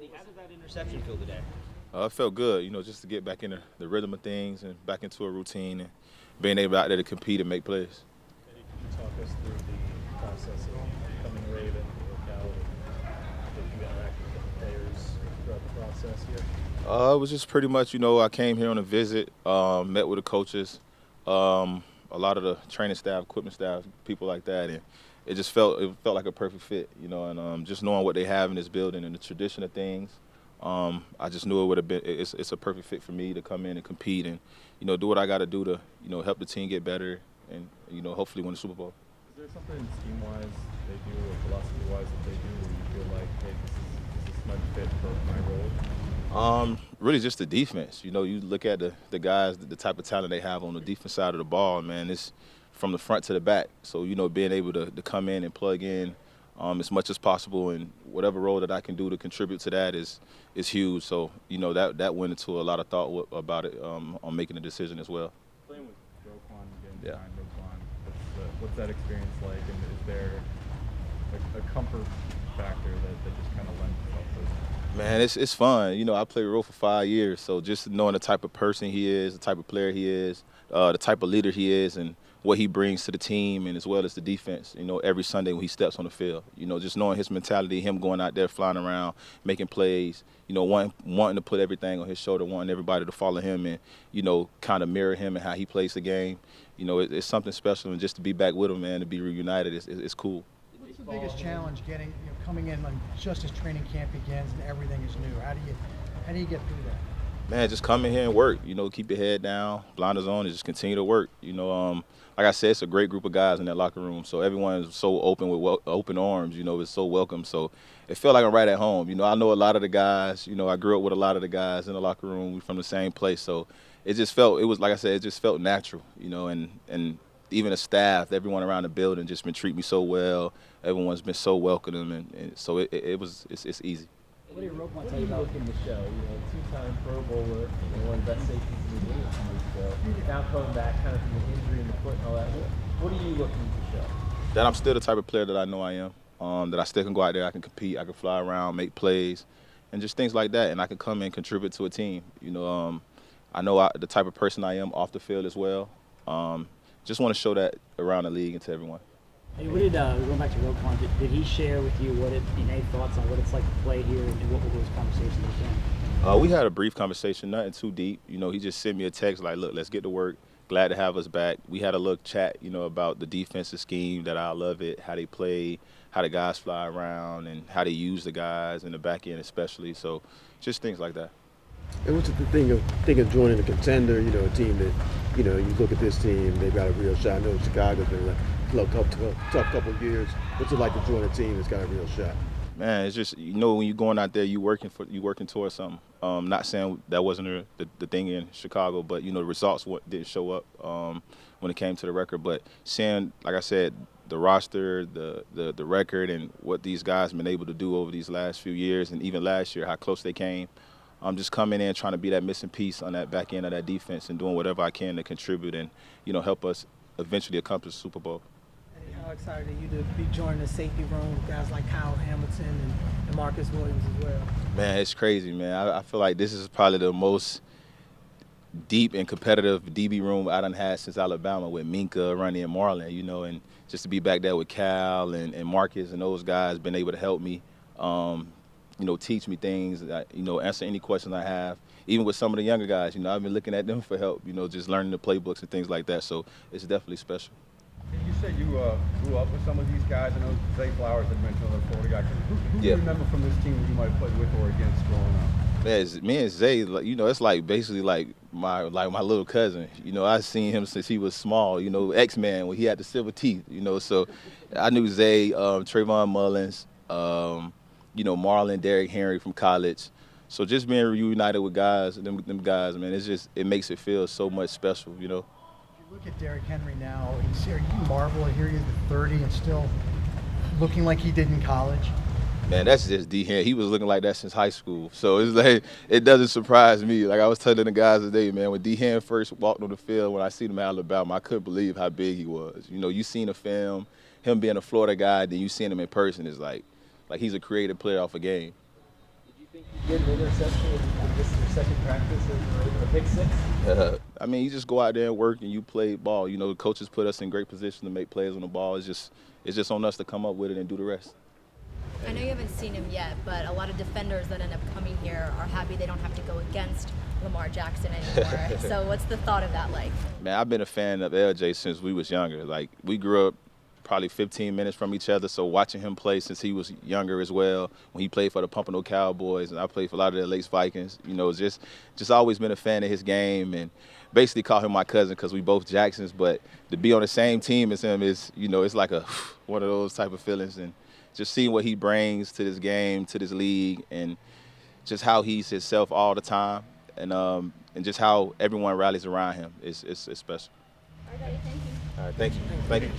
Eddie, how did that interception feel today? It felt good, just to get back in the rhythm of things and back into a routine and being able out there to compete and make plays. Eddie, can you talk us through the process of becoming a Raven, Roquan, and you got back with the players throughout the process here? It was just pretty much, I came here on a visit, met with the coaches, a lot of the training staff, equipment staff, people like that, and it felt like a perfect fit, and just knowing what they have in this building and the tradition of things. I just knew it would have been. It's a perfect fit for me to come in and compete and, do what I got to do to, help the team get better and, hopefully win the Super Bowl. Is there something scheme-wise they do or philosophy-wise that they do where you feel like, hey, this might fit for my role? Really just the defense. You look at the guys, the type of talent they have on the defense side of the ball, man, it's from the front to the back. So, being able to come in and plug in as much as possible and whatever role that I can do to contribute to that is huge. So, that went into a lot of thought about it on making a decision as well. Playing with Roquan again, Yeah. behind Roquan, what's that experience like, and is there a comfort factor that just kind of lends itself to it? Man, it's fun. I played role for 5 years, so just knowing the type of person he is, the type of player he is, the type of leader he is, and what he brings to the team and as well as the defense, every Sunday when he steps on the field. Just knowing his mentality, him going out there, flying around, making plays, wanting to put everything on his shoulder, wanting everybody to follow him and, kind of mirror him and how he plays the game. It's something special, and just to be back with him, man, to be reunited, it's cool. What's the biggest challenge coming in when just as training camp begins and everything is new? How do you get through that? Man, just come in here and work. Keep your head down, blinders on, and just continue to work. Like I said, it's a great group of guys in that locker room. So everyone is so open with open arms. It's so welcome. So it felt like I'm right at home. I know a lot of the guys. I grew up with a lot of the guys in the locker room. We're from the same place. So it was like I said, it just felt natural. And even the staff, everyone around the building just been treating me so well. Everyone's been so welcoming, and so it's easy. What did Roquan What tell do you you about? look in the show? Two-time Pro Bowler, one of the best safeties in the game a few years ago. Now coming back kind of from the injury in the foot and all that. What are you looking to show? That I'm still the type of player that I know I am. That I still can go out there, I can compete, I can fly around, make plays, and just things like that. And I can come and contribute to a team. I know the type of person I am off the field as well. Just want to show that around the league and to everyone. Hey, what did going back to Roquan? Did he share with you any thoughts on what it's like to play here, and what were those conversations with him? We had a brief conversation, nothing too deep. He just sent me a text like, "Look, let's get to work. Glad to have us back." We had a little chat, about the defensive scheme, that I love it, how they play, how the guys fly around, and how they use the guys in the back end especially. So just things like that. And what's the thing of joining a contender? A team that, you look at this team, they've got a real shot. I know Chicago's been a tough couple of years. What's it like to join a team that's got a real shot? Man, it's just when you're going out there, you working towards something. Not saying that wasn't the thing in Chicago, but the results didn't show up when it came to the record. But seeing, like I said, the roster, the record, and what these guys have been able to do over these last few years, and even last year, how close they came. I'm just coming in trying to be that missing piece on that back end of that defense and doing whatever I can to contribute and help us eventually accomplish the Super Bowl. Eddie, how excited are you to be joining the safety room with guys like Kyle Hamilton and Marcus Williams as well? Man, it's crazy, man. I feel like this is probably the most deep and competitive DB room I done had since Alabama with Minka, Ronnie, and Marlon, and just to be back there with Cal and Marcus and those guys been able to help me, teach me things, answer any questions I have. Even with some of the younger guys, I've been looking at them for help, just learning the playbooks and things like that. So it's definitely special. You said you grew up with some of these guys. I know Zay Flowers had mentioned another Florida guy. Who do you remember from this team that you might have played with or against growing up? Man, me and Zay, it's like basically like my little cousin. I seen him since he was small. X-Man when he had the silver teeth. So I knew Zay, Trayvon Mullins, Marlon, Derrick Henry from college. So just being reunited with guys, them guys, man, it makes it feel so much special. If you look at Derrick Henry now, you marvel to hear he's at 30 and still looking like he did in college. Man, that's just D-Hen. He was looking like that since high school. So it's like, it doesn't surprise me. Like I was telling the guys today, man, when D-Hen first walked on the field, when I seen him at Alabama, I couldn't believe how big he was. You seen a film, him being a Florida guy, then you seen him in person, it's like he's a creative player off a game. Did think you get an interception in this is your second practice of a pick six? I mean, you just go out there and work and you play ball. You know, the coaches put us in great position to make plays on the ball. It's just on us to come up with it and do the rest. I know you haven't seen him yet, but a lot of defenders that end up coming here are happy they don't have to go against Lamar Jackson anymore. So what's the thought of that like? Man, I've been a fan of LJ since we was younger. Like, we grew up probably 15 minutes from each other, so watching him play since he was younger as well, when he played for the Pompano Cowboys and I played for a lot of the Lakes Vikings, you know, just always been a fan of his game and basically call him my cousin because we both Jacksons, but to be on the same team as him is, you know, it's like one of those type of feelings, and just seeing what he brings to this game, to this league, and just how he's himself all the time, and just how everyone rallies around him is special. All right, thank you. All right, thank you. Thank you.